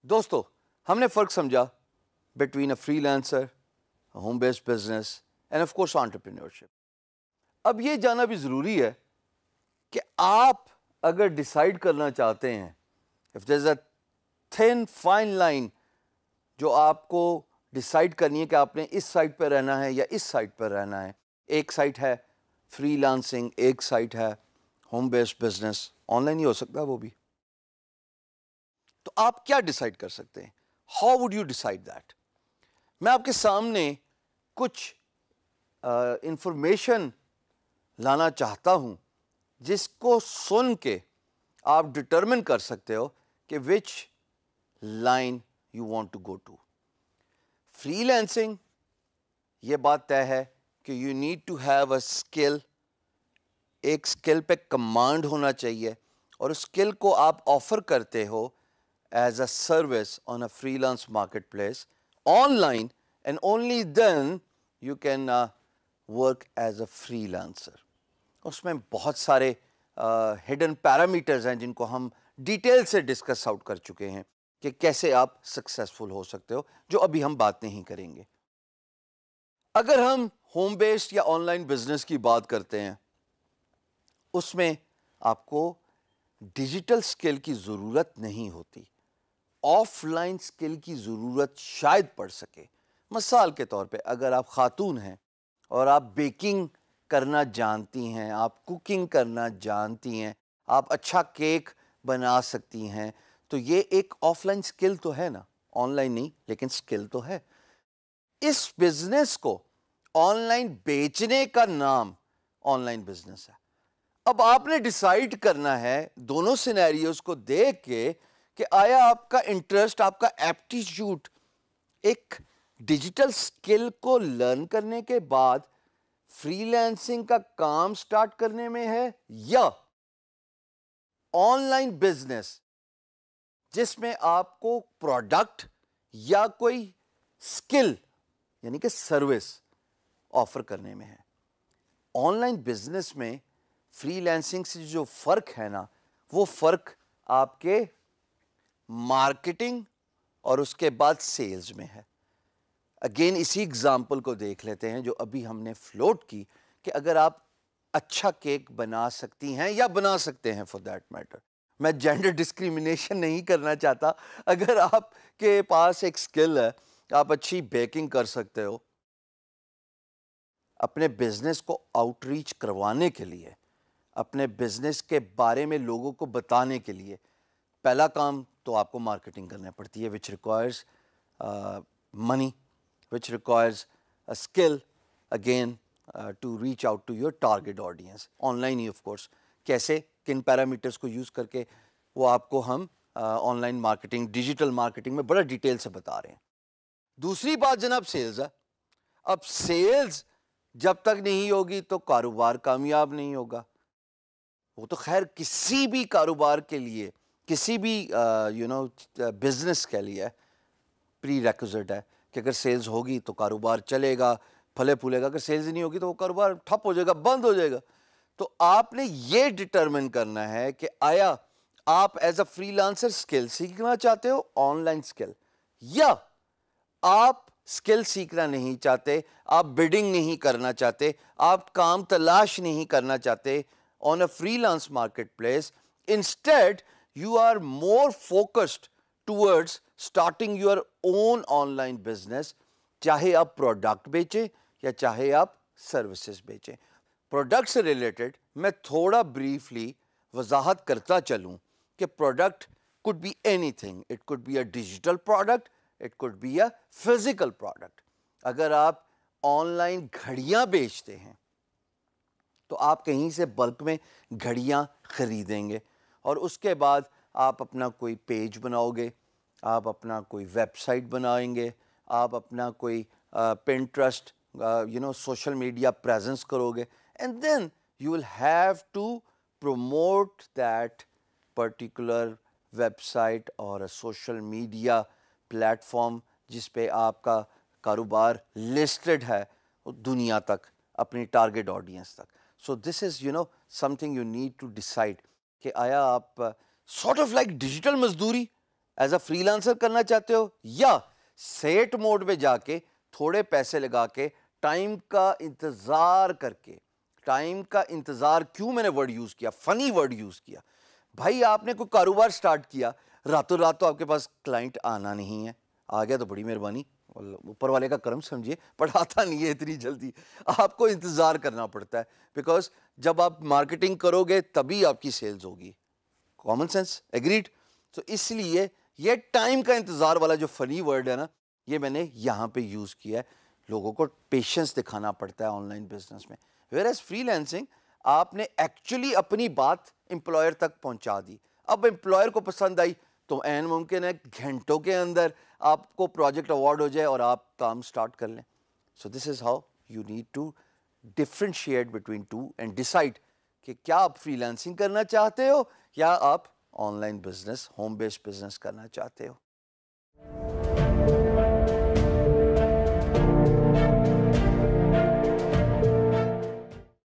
دوستو ہم نے فرق سمجھا between a free lancer, home based business and of course entrepreneurship. اب یہ جاننا بھی ضروری ہے کہ آپ اگر ڈیسائیڈ کرنا چاہتے ہیں, if there is a thin fine line جو آپ کو ڈیسائیڈ کرنی ہے کہ آپ نے اس سائٹ پہ رہنا ہے یا اس سائٹ پہ رہنا ہے. ایک سائٹ ہے فری لانسنگ, ایک سائٹ ہے home based business, online ہی ہو سکتا ہے وہ بھی. تو آپ کیا ڈیسائیڈ کر سکتے ہیں؟ How would you decide that? میں آپ کے سامنے کچھ انفارمیشن لانا چاہتا ہوں جس کو سن کے آپ ڈٹرمن کر سکتے ہو کہ which line you want to go to. Freelancing, یہ بات طے ہے کہ you need to have a skill. ایک اسکل پہ کمانڈ ہونا چاہیے اور اس اسکل کو آپ آفر کرتے ہو as a service on a freelance marketplace online, and only then you can work as a freelancer. اس میں بہت سارے hidden parameters ہیں جن کو ہم ڈیٹیل سے ڈسکس آؤٹ کر چکے ہیں کہ کیسے آپ سکسیسفل ہو سکتے ہو, جو ابھی ہم بات نہیں کریں گے. اگر ہم ہوم بیسڈ یا آن لائن بزنس کی بات کرتے ہیں, اس میں آپ کو ڈیجیٹل اسکل کی ضرورت نہیں ہوتی, آف لائن اسکل کی ضرورت شاید پڑ سکے. مثال کے طور پہ اگر آپ خاتون ہیں اور آپ بیکنگ کرنا جانتی ہیں, آپ کوکنگ کرنا جانتی ہیں, آپ اچھا کیک بنا سکتی ہیں, تو یہ ایک آف لائن اسکل تو ہے نا, آن لائن نہیں لیکن اسکل تو ہے. اس بزنس کو آن لائن بیچنے کا نام آن لائن بزنس ہے. اب آپ نے ڈیسائیڈ کرنا ہے دونوں سینیریوز کو دیکھ کے کہ آیا آپ کا انٹرسٹ, آپ کا ایپٹیچیوڈ ایک ڈیجیٹل اسکل کو لرن کرنے کے بعد فری لانسنگ کا کام سٹارٹ کرنے میں ہے, یا آن لائن بزنس جس میں آپ کو پروڈکٹ یا کوئی اسکل یعنی کہ سروس آفر کرنے میں ہے. آن لائن بزنس میں فری لانسنگ سے جو فرق ہے نا, وہ فرق آپ کے مارکیٹنگ اور اس کے بعد سیلز میں ہے. اگین اسی اگزامپل کو دیکھ لیتے ہیں جو ابھی ہم نے فلوٹ کی, کہ اگر آپ اچھا کیک بنا سکتی ہیں یا بنا سکتے ہیں فار دیٹ میٹر, میں جینڈر ڈسکریمنیشن نہیں کرنا چاہتا, اگر آپ کے پاس ایک اسکل ہے, آپ اچھی بیکنگ کر سکتے ہو, اپنے بزنس کو آؤٹ ریچ کروانے کے لیے, اپنے بزنس کے بارے میں لوگوں کو بتانے کے لیے پہلا کام تو آپ کو مارکیٹنگ کرنا پڑتی ہے, which requires money, which requires a skill again to reach out to your target audience. Online ہی آف کورس, کیسے, کن پیرامیٹرز کو یوز کر کے, وہ آپ کو ہم on line marketing, digital marketing میں بڑا ڈیٹیل سے بتا رہے ہیں. دوسری بات جناب سیلز ہے. اب سیلز جب تک نہیں ہوگی تو کاروبار کامیاب نہیں ہوگا. وہ تو خیر کسی بھی کاروبار کے لیے, کسی بھی بزنس کے لیے پری ریکوزٹ ہے کہ اگر سیلز ہوگی تو کاروبار چلے گا, پھلے پھولے گا. اگر سیلز نہیں ہوگی تو وہ کاروبار ٹھپ ہو جائے گا, بند ہو جائے گا. تو آپ نے یہ ڈٹرمن کرنا ہے کہ آیا آپ as a free lancer skill سیکھنا چاہتے ہو, آن لائن اسکل, یا آپ اسکل سیکھنا نہیں چاہتے, آپ بڈنگ نہیں کرنا چاہتے, آپ کام تلاش نہیں کرنا چاہتے on a freelance marketplace. Instead, you are more focused towards starting your own online business, چاہے آپ پروڈکٹ بیچیں یا چاہے آپ سروسز بیچیں. پروڈکٹ سے ریلیٹڈ میں تھوڑا بریفلی وضاحت کرتا چلوں کہ product could be anything. It could be a digital product, it could be a physical product. اگر آپ آن لائن گھڑیاں بیچتے ہیں تو آپ کہیں سے بلک میں گھڑیاں خریدیں گے, اور اس کے بعد آپ اپنا کوئی پیج بناؤ گے, آپ اپنا کوئی ویب سائٹ بنائیں گے, آپ اپنا کوئی پنٹرسٹ سوشل میڈیا پریزنس کرو گے, and then you will have to promote that particular website اور سوشل میڈیا پلیٹ فارم جس پہ آپ کا کاروبار لسٹڈ ہے دنیا تک، اپنی ٹارگیٹ آڈینس تک. So this is something you need to decide کہ آیا آپ سارٹ آف لائک ڈیجیٹل مزدوری ایز اے فری لانسر کرنا چاہتے ہو، یا سیٹ موڈ میں جا کے تھوڑے پیسے لگا کے ٹائم کا انتظار کر کے. ٹائم کا انتظار کیوں میں نے ورڈ یوز کیا، فنی ورڈ یوز کیا. بھائی آپ نے کوئی کاروبار سٹارٹ کیا، راتوں رات تو آپ کے پاس کلائنٹ آنا نہیں ہے. آ گیا تو بڑی مہربانی، اوپر والے کا کرم سمجھیے، بٹ آتا نہیں ہے اتنی جلدی. آپ کو انتظار کرنا پڑتا ہے، بیکاز جب آپ مارکیٹنگ کرو گے تبھی آپ کی سیلز ہوگی. Common sense, agreed. تو اس لیے یہ ٹائم کا انتظار والا جو فنی ورڈ ہے نا، یہ میں نے یہاں پہ یوز کیا ہے. لوگوں کو پیشنس دکھانا پڑتا ہے آن لائن بزنس میں. ویئر ایز فری لینسنگ آپ نے ایکچولی اپنی بات امپلائر تک پہنچا دی. اب امپلائر کو پسند آئی تو عین ممکن ہے گھنٹوں کے اندر آپ کو پروجیکٹ اوارڈ ہو جائے اور آپ کام سٹارٹ کر لیں. So this is how you need to differentiate between two and decide کہ کیا آپ فری لینسنگ کرنا چاہتے ہو یا آپ on line business, home based business کرنا چاہتے ہو.